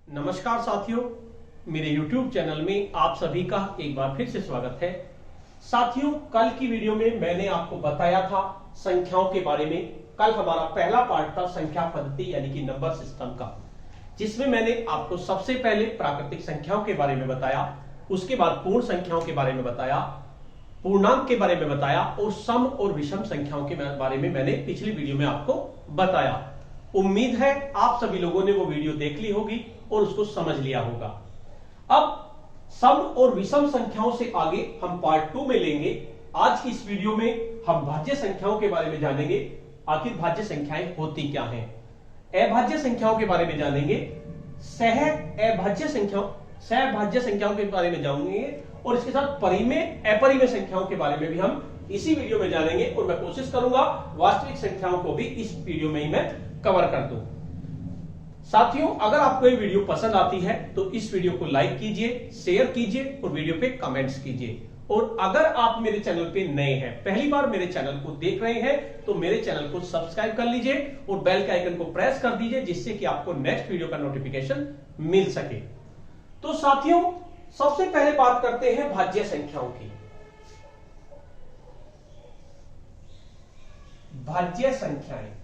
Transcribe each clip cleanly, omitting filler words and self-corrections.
नमस्कार साथियों, मेरे YouTube चैनल में आप सभी का एक बार फिर से स्वागत है। साथियों, कल की वीडियो में मैंने आपको बताया था संख्याओं के बारे में। कल हमारा पहला पार्ट था संख्या पद्धति यानी कि नंबर सिस्टम का, जिसमें मैंने आपको सबसे पहले प्राकृतिक संख्याओं के बारे में बताया, उसके बाद पूर्ण संख्याओं के बारे में बताया, पूर्णांक के बारे में बताया और सम और विषम संख्याओं के बारे में मैंने पिछली वीडियो में आपको बताया। उम्मीद है आप सभी लोगों ने वो वीडियो देख ली होगी और उसको समझ लिया होगा। अब सम और विषम संख्याओं से आगे हम पार्ट 2 में लेंगे। आज की इस वीडियो में हम भाज्य संख्याओं के बारे में जानेंगे। आखिर भाज्य संख्याएं होती क्या हैं, अभाज्य संख्याओं के बारे में जानेंगे, सहभाज्य संख्याओं के बारे में जानेंगे और इसके साथ परिमेय अपरिमेय संख्याओं के बारे में भी हम इसी वीडियो में जानेंगे। और मैं कोशिश करूंगा वास्तविक संख्याओं को भी इस वीडियो में ही मैं कवर कर दूं। साथियों, अगर आपको ये वीडियो पसंद आती है तो इस वीडियो को लाइक कीजिए, शेयर कीजिए और वीडियो पे कमेंट्स कीजिए। और अगर आप मेरे चैनल पे नए हैं, पहली बार मेरे चैनल को देख रहे हैं, तो मेरे चैनल को सब्सक्राइब कर लीजिए और बेल के आइकन को प्रेस कर दीजिए, जिससे कि आपको नेक्स्ट वीडियो का नोटिफिकेशन मिल सके। तो साथियों, सबसे पहले बात करते हैं भाज्य संख्याओं की। भाज्य संख्याएं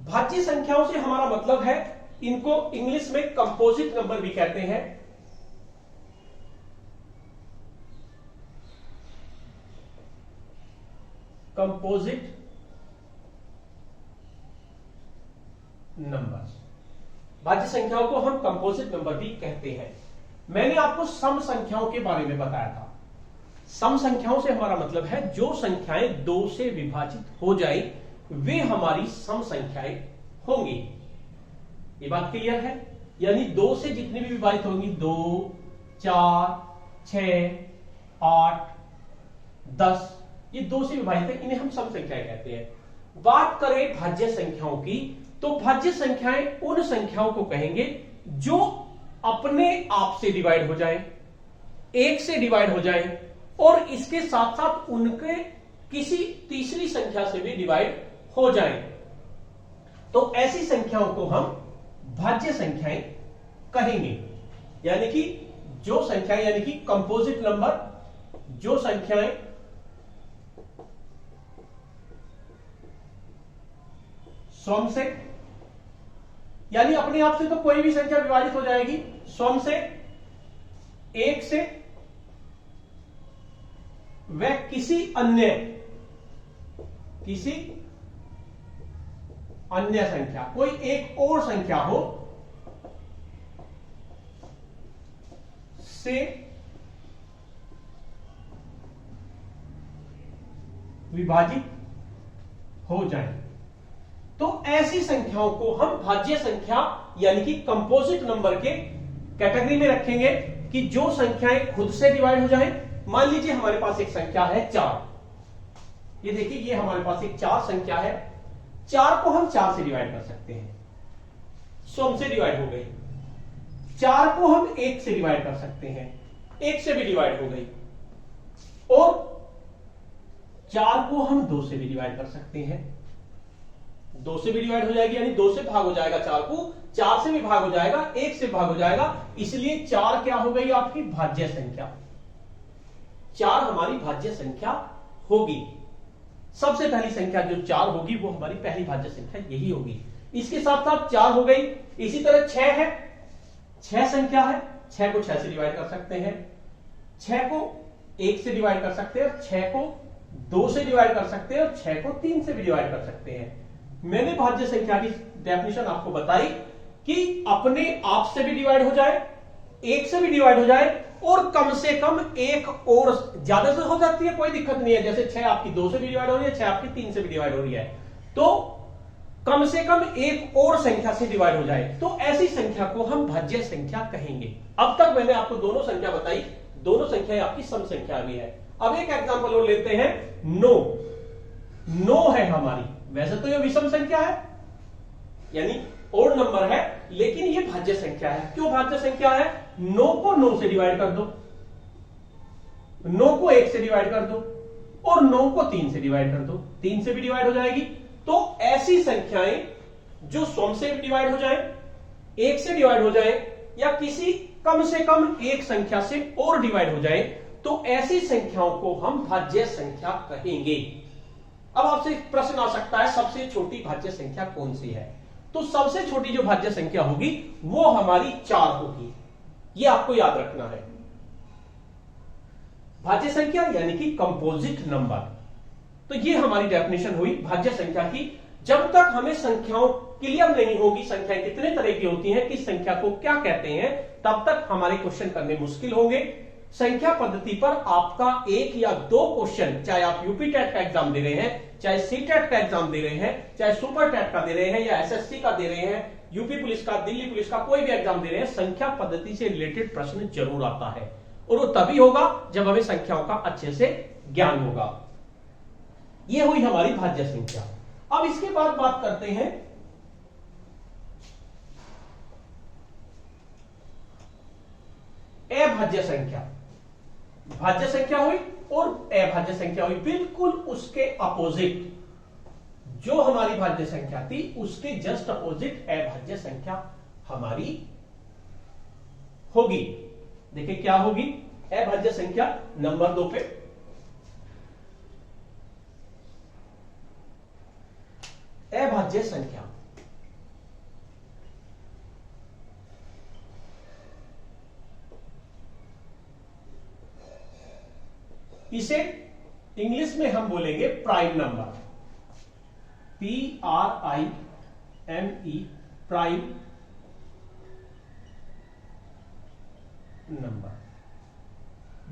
भाज्य संख्याओं से हमारा मतलब है, इनको इंग्लिश में कंपोजिट नंबर भी कहते हैं। कंपोजिट नंबर, भाज्य संख्याओं को हम कंपोजिट नंबर भी कहते हैं। मैंने आपको सम संख्याओं के बारे में बताया था। सम संख्याओं से हमारा मतलब है जो संख्याएं 2 से विभाजित हो जाए वे हमारी सम संख्याएं होंगी। ये बात क्लियर है? यानी 2 से जितनी भी विभाजित होंगी, 2, 4, 6, 8, 10, ये 2 से विभाजित है, इन्हें हम सम संख्याएं कहते हैं। बात करें भाज्य संख्याओं की, तो भाज्य संख्याएं उन संख्याओं को कहेंगे जो अपने आप से डिवाइड हो जाए, 1 से डिवाइड हो जाए और इसके साथ साथ उनके किसी तीसरी संख्या से भी डिवाइड हो जाए, तो ऐसी संख्याओं को हम भाज्य संख्याएं कहेंगे। यानी कि जो संख्याएं, यानी कि कंपोजिट नंबर, जो संख्याएं स्वयं से, यानी अपने आप से तो कोई भी संख्या विभाजित हो जाएगी, स्वयं से, 1 से, वह किसी अन्य संख्या, कोई एक और संख्या हो से विभाजित हो जाए, तो ऐसी संख्याओं को हम भाज्य संख्या यानी कि कंपोजिट नंबर के कैटेगरी में रखेंगे कि जो संख्याएं खुद से डिवाइड हो जाएं। मान लीजिए हमारे पास एक संख्या है 4। ये देखिए, ये हमारे पास एक 4 संख्या है। 4 को हम 4 से डिवाइड कर सकते हैं, स्वयं से डिवाइड हो गई। 4 को हम 1 से डिवाइड कर सकते हैं, 1 से भी डिवाइड हो गई। और 4 को हम 2 से भी डिवाइड कर सकते हैं, 2 से भी डिवाइड हो जाएगी, यानी 2 से भाग हो जाएगा 4 को, 4 से भी भाग हो जाएगा, 1 से भाग हो जाएगा। इसलिए 4 क्या हो गई? आपकी भाज्य संख्या। 4 हमारी भाज्य संख्या होगी। सबसे पहली संख्या जो 4 होगी वो हमारी पहली भाज्य संख्या यही होगी। इसके साथ साथ 4 हो गई। इसी तरह 6 है, 6 संख्या है, 6 को 6 से डिवाइड कर सकते हैं, 6 को 1 से डिवाइड कर सकते हैं, 6 को 2 से डिवाइड कर सकते हैं और 6 को 3 से भी डिवाइड कर सकते हैं। मैंने भाज्य संख्या की डेफिनेशन आपको बताई कि अपने आप से भी डिवाइड हो जाए, 1 से भी डिवाइड हो जाए और कम से कम एक और, ज्यादा से हो जाती है कोई दिक्कत नहीं है, जैसे 6 आपकी 2 से भी डिवाइड हो रही है, 6 आपकी 3 से भी डिवाइड हो रही है, तो कम से कम एक और संख्या से डिवाइड हो जाए, तो ऐसी संख्या को हम भाज्य संख्या कहेंगे। अब तक मैंने आपको दोनों संख्या बताई, दोनों संख्या आपकी सम संख्या भी है। अब एक एग्जांपल और लेते हैं, 9 है हमारी। वैसे तो ये विषम संख्या है, यानी ओड नंबर है, लेकिन ये भाज्य संख्या है। क्यों भाज्य संख्या है? 9 को 9 से डिवाइड कर दो, 9 को 1 से डिवाइड कर दो, और 9 को 3 से डिवाइड कर दो, 3 से भी डिवाइड हो जाएगी। तो ऐसी संख्याएं जो सम से डिवाइड हो जाए, 1 से डिवाइड हो जाए, या किसी कम से कम एक संख्या से और डिवाइड हो जाए, तो ऐसी संख्याओं को हम भाज्य संख्या कहेंगे। अब आपसे एक प्रश्न आ सकता है, सबसे छोटी भाज्य संख्या कौन सी है? तो सबसे छोटी जो भाज्य संख्या होगी वो हमारी 4 होगी, ये आपको याद रखना है। भाज्य संख्या यानी कि कंपोजिट नंबर। तो ये हमारी डेफिनेशन हुई भाज्य संख्या की। जब तक हमें संख्याओं क्लियर नहीं होगी, संख्याएं कितने तरह की होती हैं, किस संख्या को क्या कहते हैं, तब तक हमारे क्वेश्चन करने मुश्किल होंगे। संख्या पद्धति पर आपका 1 या 2 क्वेश्चन, चाहे आप यूपी टेट का एग्जाम दे रहे हैं, चाहे सी टेट का एग्जाम दे रहे हैं, चाहे सुपर टेट का दे रहे हैं, या एसएससी का दे रहे हैं, यूपी पुलिस का, दिल्ली पुलिस का, कोई भी एग्जाम दे रहे हैं, संख्या पद्धति से रिलेटेड प्रश्न जरूर आता है। और वो तभी होगा जब हमें संख्याओं का अच्छे से ज्ञान होगा। ये हुई हमारी भाज्य संख्या। अब इसके बाद बात करते हैं अभाज्य संख्या। भाज्य संख्या हुई और अभाज्य संख्या हुई, बिल्कुल उसके अपोजिट। जो हमारी भाज्य संख्या थी उसके जस्ट अपोजिट अभाज्य संख्या हमारी होगी। देखिए क्या होगी अभाज्य संख्या नंबर 2 पे। अभाज्य संख्या इसे इंग्लिश में हम बोलेंगे prime number, PRIME, prime number.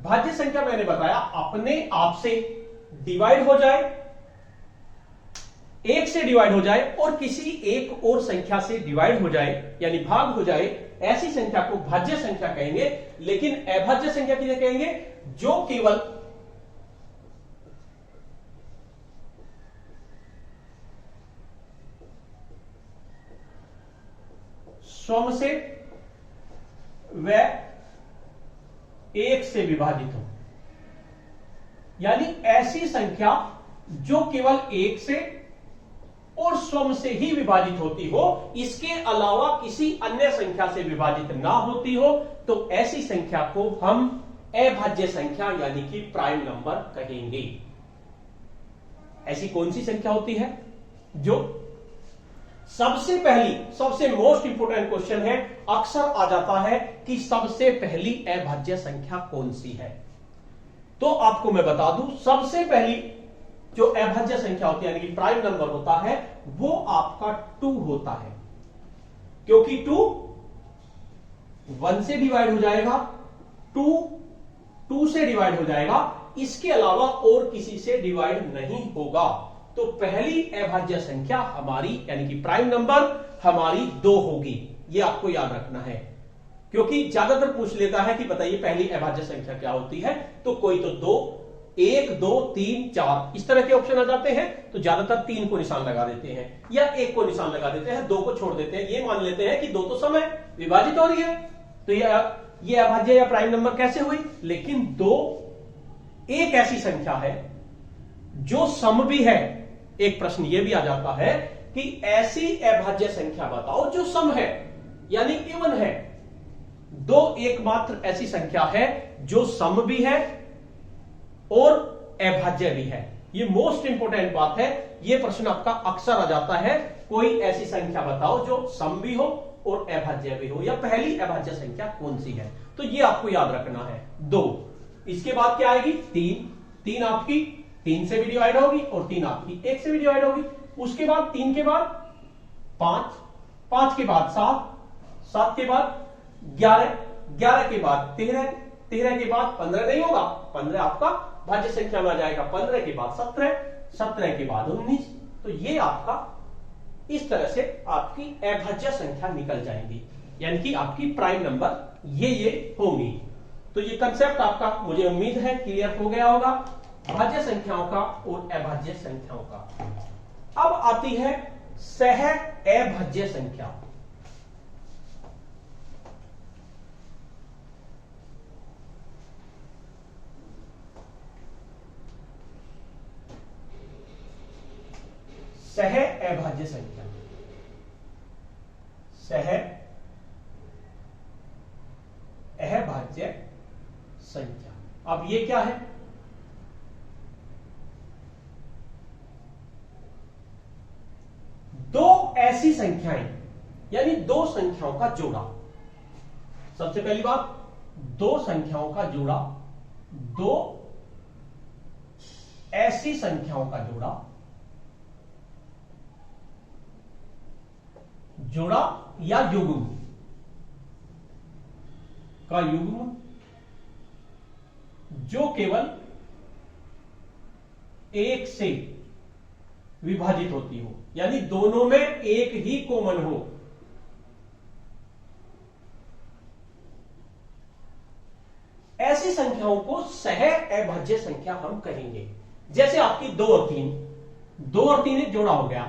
भाज्य संख्या मैंने बताया अपने आप से डिवाइड हो जाए, 1 से डिवाइड हो जाए और किसी एक और संख्या से डिवाइड हो जाए यानी भाग हो जाए, ऐसी संख्या को भाज्य संख्या कहेंगे। लेकिन अभाज्य संख्या किसे कहेंगे? जो केवल सम से व 1 से विभाजित हो, यानी ऐसी संख्या जो केवल 1 से और सम से ही विभाजित होती हो, इसके अलावा किसी अन्य संख्या से विभाजित ना होती हो, तो ऐसी संख्या को हम अभाज्य संख्या यानी कि प्राइम नंबर कहेंगे। ऐसी कौन सी संख्या होती है? जो सबसे पहली, सबसे मोस्ट इंपोर्टेंट क्वेश्चन है, अक्सर आ जाता है कि सबसे पहली अभाज्य संख्या कौन सी है। तो आपको मैं बता दूं, सबसे पहली जो अभाज्य संख्या होती है यानी कि प्राइम नंबर होता है, वो आपका 2 होता है। क्योंकि 2 1 से डिवाइड हो जाएगा, 2 से डिवाइड हो जाएगा, इसके अलावा और किसी से डिवाइड नहीं होगा। तो पहली अभाज्य संख्या हमारी यानी कि प्राइम नंबर हमारी 2 होगी। ये आपको याद रखना है, क्योंकि ज्यादातर पूछ लेता है कि बताइए पहली अभाज्य संख्या क्या होती है, तो कोई तो 2, 1, 2, 3, 4 इस तरह के ऑप्शन आ जाते हैं। तो ज्यादातर 3 को निशान लगा देते हैं या 1 को निशान लगा देते हैं, 2 को छोड़ देते हैं। ये मान लेते हैं कि 2 तो सम है, विभाजित हो रही है, तो ये अभाज्य या प्राइम नंबर कैसे हुई? लेकिन 2 एक ऐसी संख्या है जो सम भी है। एक प्रश्न यह भी आ जाता है कि ऐसी अभाज्य संख्या बताओ जो सम है यानी इवन है। 2 एकमात्र ऐसी संख्या है जो सम भी है और अभाज्य भी है। ये मोस्ट इंपोर्टेंट बात है, ये प्रश्न आपका अक्सर आ जाता है, कोई ऐसी संख्या बताओ जो सम भी हो और अभाज्य भी हो, या पहली अभाज्य संख्या कौन सी है। तो ये आपको याद रखना है 2। इसके बाद क्या आएगी? 3 आपकी 3 से भी डिवाइड होगी और 3 आपकी 1 से भी डिवाइड होगी। उसके बाद 3 के बाद 5 के बाद 7 के बाद 11 के बाद 13 के बाद 15 नहीं होगा, 15 आपका भाज्य संख्या में आ जाएगा, 15 के बाद 17 के बाद 19। तो ये आपका इस तरह से आपकी अभाज्य संख्या निकल जाएंगी, यानी कि आपकी प्राइम नंबर ये होंगी। तो ये कंसेप्ट आपका मुझे उम्मीद है क्लियर हो गया होगा, भाज्य संख्याओं का और अभाज्य संख्याओं का। अब आती है सह अभाज्य संख्या। सह अभाज्य संख्या, सह अभाज्य संख्या। अब ये क्या है? दो ऐसी संख्याएं, यानी दो संख्याओं का जोड़ा। सबसे पहली बात, दो संख्याओं का जोड़ा, दो ऐसी संख्याओं का जोड़ा, जोड़ा या युग्म का युग्म जो केवल एक से विभाजित होती हो, यानी दोनों में एक ही कॉमन हो। ऐसी संख्याओं को सह अभाज्य संख्या हम कहेंगे। जैसे आपकी 2 और 3, 2 और 3 एक जोड़ा हो गया,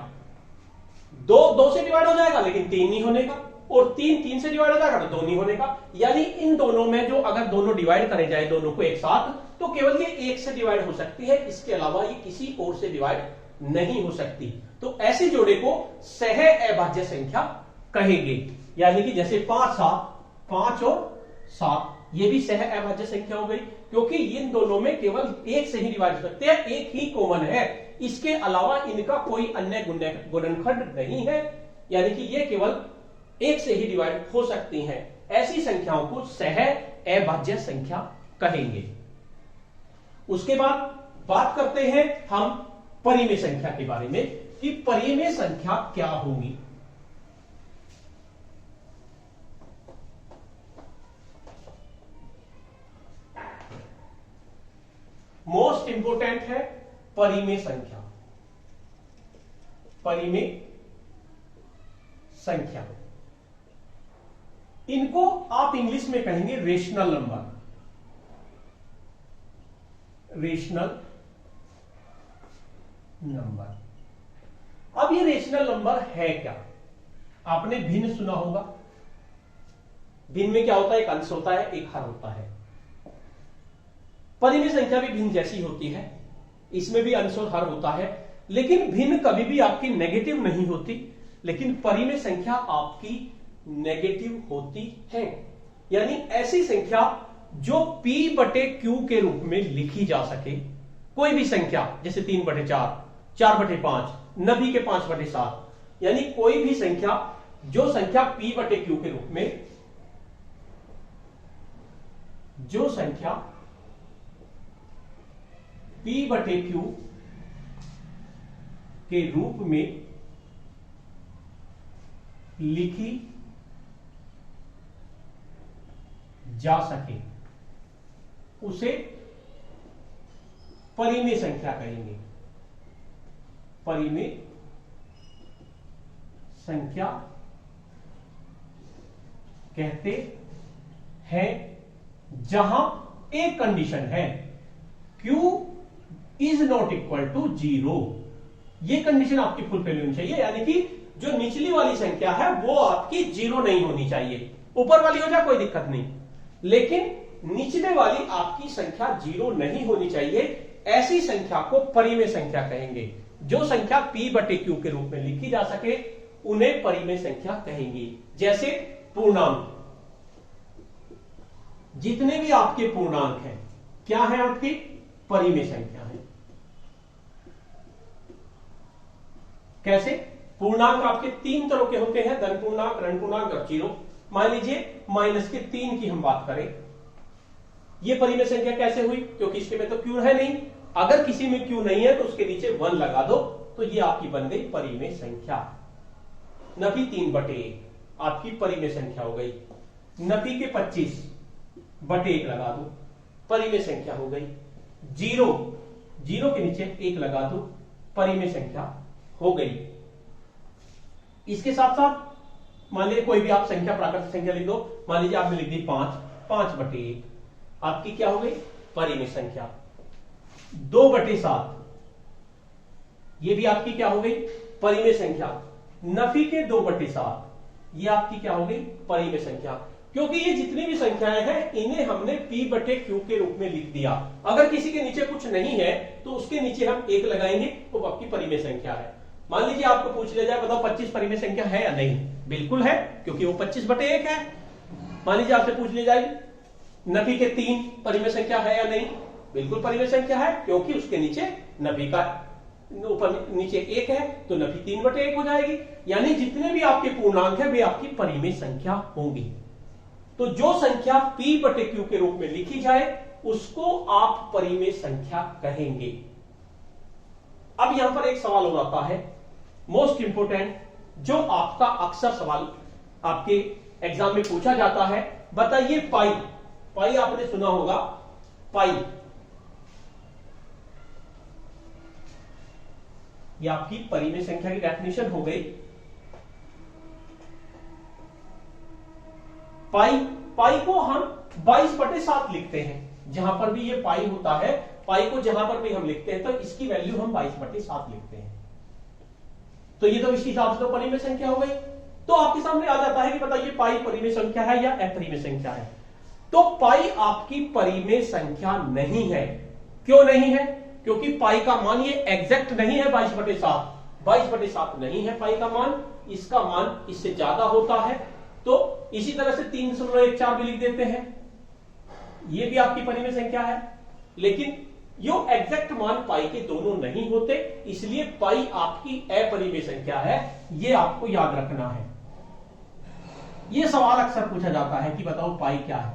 2 से डिवाइड हो जाएगा लेकिन 3 नहीं होने का, और 3 से डिवाइड हो जाएगा तो 2 नहीं होने का। यानी इन दोनों में जो अगर दोनों डिवाइड करे जाए दोनों को एक साथ, तो केवल ये 1 से डिवाइड हो सकती है, इसके अलावा ये किसी और से डिवाइड नहीं हो सकती। तो ऐसे जोड़े को सह अभाज्य संख्या कहेंगे। यानी कि जैसे 5 और 7 ये भी सह अभाज्य संख्या हो गई, क्योंकि इन दोनों में केवल 1 से ही डिवाइड हो सकते हैं, एक ही कॉमन है, इसके अलावा इनका कोई अन्य गुणनखंड नहीं है। यानी कि ये केवल 1 से ही डिवाइड हो सकती हैं। ऐसी संख्याओं को सह अभाज्य संख्या कहेंगे। उसके बाद बात करते हैं हम परिमेय संख्या के बारे में कि परिमेय संख्या क्या होगी। मोस्ट इंपोर्टेंट है परिमेय संख्या। परिमेय संख्या, इनको आप इंग्लिश में कहेंगे रेशनल नंबर। Rational number. अब ये रेशनल नंबर है क्या? आपने भिन्न सुना होगा। भिन्न में क्या होता है? एक अंश होता है, एक हर होता है। परिमेय संख्या भी भिन्न जैसी होती है, इसमें भी अंश और हर होता है, लेकिन भिन्न कभी भी आपकी नेगेटिव नहीं होती, लेकिन परिमेय संख्या आपकी नेगेटिव होती है। यानी ऐसी संख्या जो P/Q के रूप में लिखी जा सके। कोई भी संख्या जैसे 3/4, 4/5, नबी के 5/7, यानी कोई भी संख्या जो संख्या P/Q के रूप में, जो संख्या P/Q के रूप में लिखी जा सके उसे परिमेय संख्या कहेंगे। परिमेय संख्या कहते हैं जहां एक कंडीशन है, Q is not equal to 0। ये कंडीशन आपकी फुलफिल होनी चाहिए, यानी कि जो निचली वाली संख्या है वो आपकी 0 नहीं होनी चाहिए। ऊपर वाली हो जाए कोई दिक्कत नहीं, लेकिन निचले वाली आपकी संख्या 0 नहीं होनी चाहिए। ऐसी संख्या को परिमेय संख्या कहेंगे। जो संख्या P/Q के रूप में लिखी जा सके उन्हें परिमेय संख्या कहेंगे। जैसे पूर्णांक, जितने भी आपके पूर्णांक हैं क्या है? आपकी परिमेय संख्या है। कैसे? पूर्णांक आपके 3 तरह के होते हैं, धन पूर्णांक, ऋण पूर्णांक और जीरो। मान लीजिए -3 की हम बात करें, ये परिमेय संख्या कैसे हुई? क्योंकि इसके में तो Q है नहीं। अगर किसी में Q नहीं है तो उसके नीचे 1 लगा दो, तो ये आपकी बन गई परिमेय संख्या। नफी 3/1 आपकी परिमेय संख्या हो गई। नफी के 25/1 लगा दो, परिमेय संख्या हो गई। जीरो के नीचे 1 लगा दो, परिमेय संख्या हो गई। इसके साथ साथ मान लीजिए कोई भी आप संख्या, प्राकृतिक संख्या लिख दो। मान लीजिए आपने लिख दी 5/1, आपकी क्या हो गई? परिमेय संख्या। 2/7 ये भी आपकी क्या हो गई? परिमेय संख्या। नफी के 2/7 ये आपकी क्या हो गई? परिमेय संख्या। क्योंकि ये जितनी भी संख्याएं हैं इन्हें हमने P/Q के रूप में लिख दिया। अगर किसी के नीचे कुछ नहीं है तो उसके नीचे हम 1 लगाएंगे तो आपकी परिमेय संख्या है। मान लीजिए आपको पूछ लिया जाए बताओ 25 परिमेय संख्या है या नहीं, बिल्कुल है क्योंकि वो 25/1 है। मान लीजिए आपसे पूछ लिया जाए नफी के 3 परिमेय संख्या है या नहीं, बिल्कुल परिमेय संख्या है क्योंकि उसके नीचे नफी का ऊपर नीचे 1 है तो नफी 3/1 हो जाएगी। यानी जितने भी आपके पूर्णांक है वे आपकी परिमेय संख्या होंगी। तो जो संख्या p/q के रूप में लिखी जाए उसको आप परिमेय संख्या कहेंगे। अब यहां पर एक सवाल हो जाता है मोस्ट इंपोर्टेंट, जो आपका अक्सर सवाल आपके एग्जाम में पूछा जाता है, बताइए पाई। पाई आपने सुना होगा, पाई ये आपकी परिमेय संख्या की डेफिनेशन हो गई। पाई को हम 22/7 लिखते हैं। जहां पर भी ये पाई होता है, पाई को जहां पर भी हम लिखते हैं तो इसकी वैल्यू हम 22/7 लिखते हैं। तो ये तो इस हिसाब से तो परिमेय संख्या हो गई। तो आपके सामने आ जाता है कि बताइए पाई परिमेय संख्या है या अपरिमेय संख्या है। तो पाई आपकी परिमेय संख्या नहीं है। क्यों नहीं है? क्योंकि पाई का मान ये एग्जैक्ट नहीं है 22/7। 22/7 नहीं है पाई का मान, इसका मान इससे ज्यादा होता है। तो इसी तरह से 3.14 भी लिख देते हैं, ये भी आपकी परिमेय संख्या है। लेकिन यो एग्जैक्ट मान पाई के दोनों नहीं होते, इसलिए पाई आपकी अपरिमेय संख्या है। ये आपको याद रखना है। यह सवाल अक्सर पूछा जाता है कि बताओ पाई क्या है?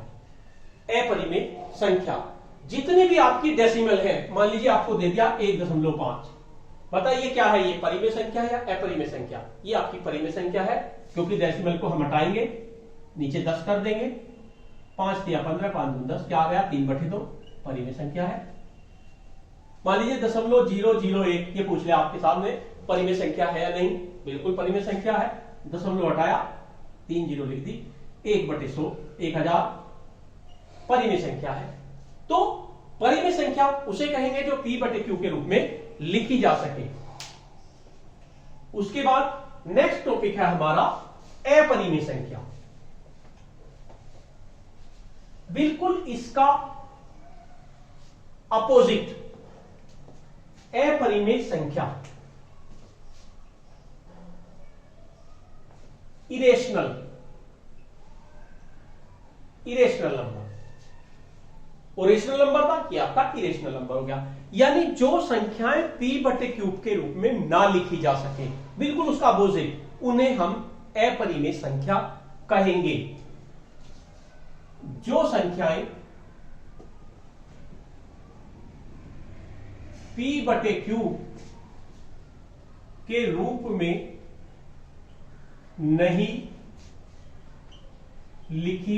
अपरिमेय संख्या। जितनी भी आपकी डेसिमल है, मान लीजिए आपको दे दिया 1.5, बताइए क्या है ये, परिमेय संख्या या अपरिमेय संख्या? ये आपकी परिमेय संख्या है क्योंकि डेसिमल को हम हटाएंगे, नीचे 10 कर देंगे, 5 या 15, 5 दूनी 10, क्या आ गया 3/2, परिमेय संख्या है। मान लीजिए 0.001 ये पूछ लिया आपके सामने, परिमेय संख्या है या नहीं, बिल्कुल परिमेय संख्या है। दशमलव हटाया, 3 0 लिख दी, 1/100, 1000 परिमेय संख्या है। तो परिमेय संख्या उसे कहेंगे जो p/q के रूप में लिखी जा सके। उसके बाद नेक्स्ट टॉपिक है हमारा अपरिमेय संख्या। बिल्कुल इसका अपोजिट अपरिमेय संख्या, इरेशनल नंबर। ओरेशनल नंबर था कि आपका इरेशनल नंबर हो गया। यानी जो संख्याएं p/q के रूप में ना लिखी जा सके, बिल्कुल उसका अपोजिट, उन्हें हम अपरिमेय संख्या कहेंगे। जो संख्याएं p/q के रूप में नहीं लिखी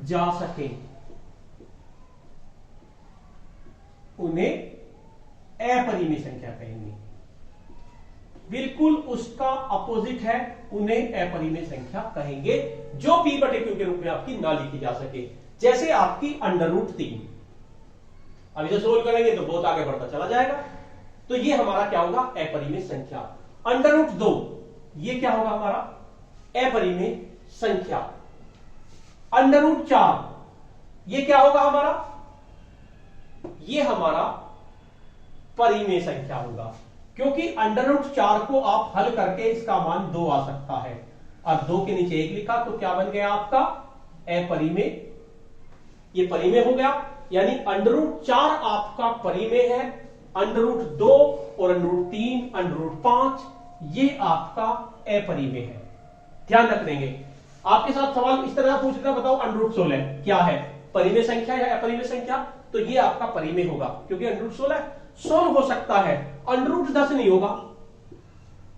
जा सके उन्हें अपरिमेय संख्या कहेंगे। बिल्कुल उसका अपोजिट है, उन्हें अपरिमेय संख्या कहेंगे जो p/q के रूप में आपकी ना लिखी जा सके। जैसे आपकी √3, अभी जो सोल्व करेंगे तो बहुत आगे बढ़ता चला जाएगा। तो ये हमारा क्या होगा? अपरिमेय संख्या। √2 ये क्या होगा? हमारा अपरिमेय संख्या। √4 ये क्या होगा हमारा? ये हमारा परिमेय संख्या होगा, क्योंकि √4 को आप हल करके इसका मान 2 आ सकता है। अब 2 के नीचे 1 लिखा तो क्या बन गया आपका? अपरिमेय। ये परिमेय हो गया, यानी √4 आपका परिमेय है। √2 और √3, √5 ये आपका अपरिमेय है। ध्यान रख देंगे। आपके साथ सवाल इस तरह पूछ रहा, बताओ √16 क्या है, परिमेय संख्या या अपरिमेय संख्या? तो ये आपका परिमेय होगा, क्योंकि √16 हो सकता है, √10 नहीं होगा।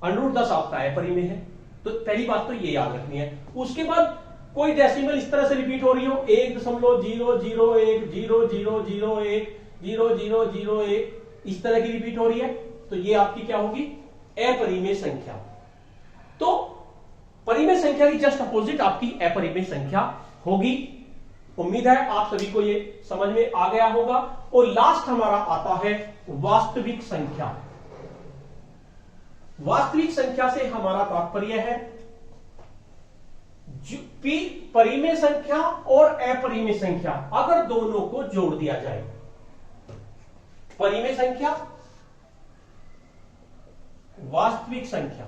√10 आपका अपरिमेय है। तो पहली बात तो ये याद रखनी है। उसके बाद कोई डेसिमल इस तरह से रिपीट हो रही हो, 1.001 0001 0001 इस तरह की रिपीट हो रही है, तो ये आपकी क्या होगी? अपरिमेय संख्या। तो परिमेय संख्या की जस्ट अपोजिट आपकी अपरिमेय संख्या होगी। उम्मीद है आप सभी को ये समझ में आ गया होगा। और लास्ट हमारा आता है वास्तविक संख्या। वास्तविक संख्या से हमारा तात्पर्य है परिमेय संख्या और अपरिमेय संख्या अगर दोनों को जोड़ दिया जाए, परिमेय संख्या वास्तविक संख्या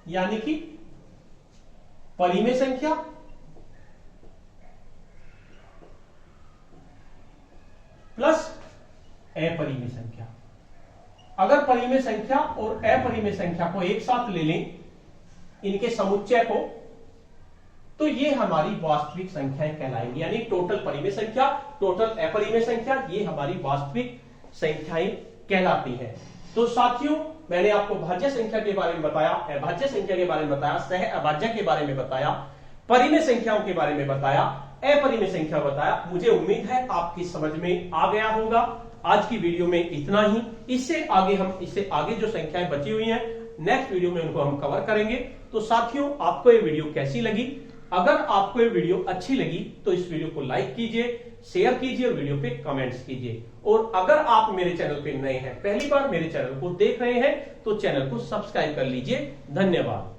यानी कि परिमेय संख्या प्लस अपरिमेय संख्या। अगर परिमेय संख्या और अपरिमेय संख्या को एक साथ ले लें, इनके समुच्चय को, तो ये हमारी वास्तविक संख्याएं कहलाएंगी। यानी टोटल परिमेय संख्या, टोटल अपरिमेय संख्या, ये हमारी वास्तविक संख्याएं कहलाती हैं। तो साथियों, मैंने आपको भाज्य संख्या के बारे में बताया, अभाज्य संख्या के बारे में बताया, सह अभाज्य के बारे में बताया, परिमेय संख्याओं के बारे में बताया, अपरिमेय संख्या बताया। मुझे उम्मीद है आपकी समझ में आ गया होगा। आज की वीडियो में इतना ही। इससे आगे जो संख्याएं बची हुई हैं, नेक्स्ट वीडियो में उनको हम कवर करेंगे। तो साथियों, आपको ये वीडियो कैसी लगी? अगर आपको ये वीडियो अच्छी लगी तो इस वीडियो को लाइक कीजिए, शेयर कीजिए और वीडियो पे कमेंट्स कीजिए। और अगर आप मेरे चैनल पे नए हैं, पहली बार मेरे चैनल को देख रहे हैं, तो चैनल को सब्सक्राइब कर लीजिए। धन्यवाद।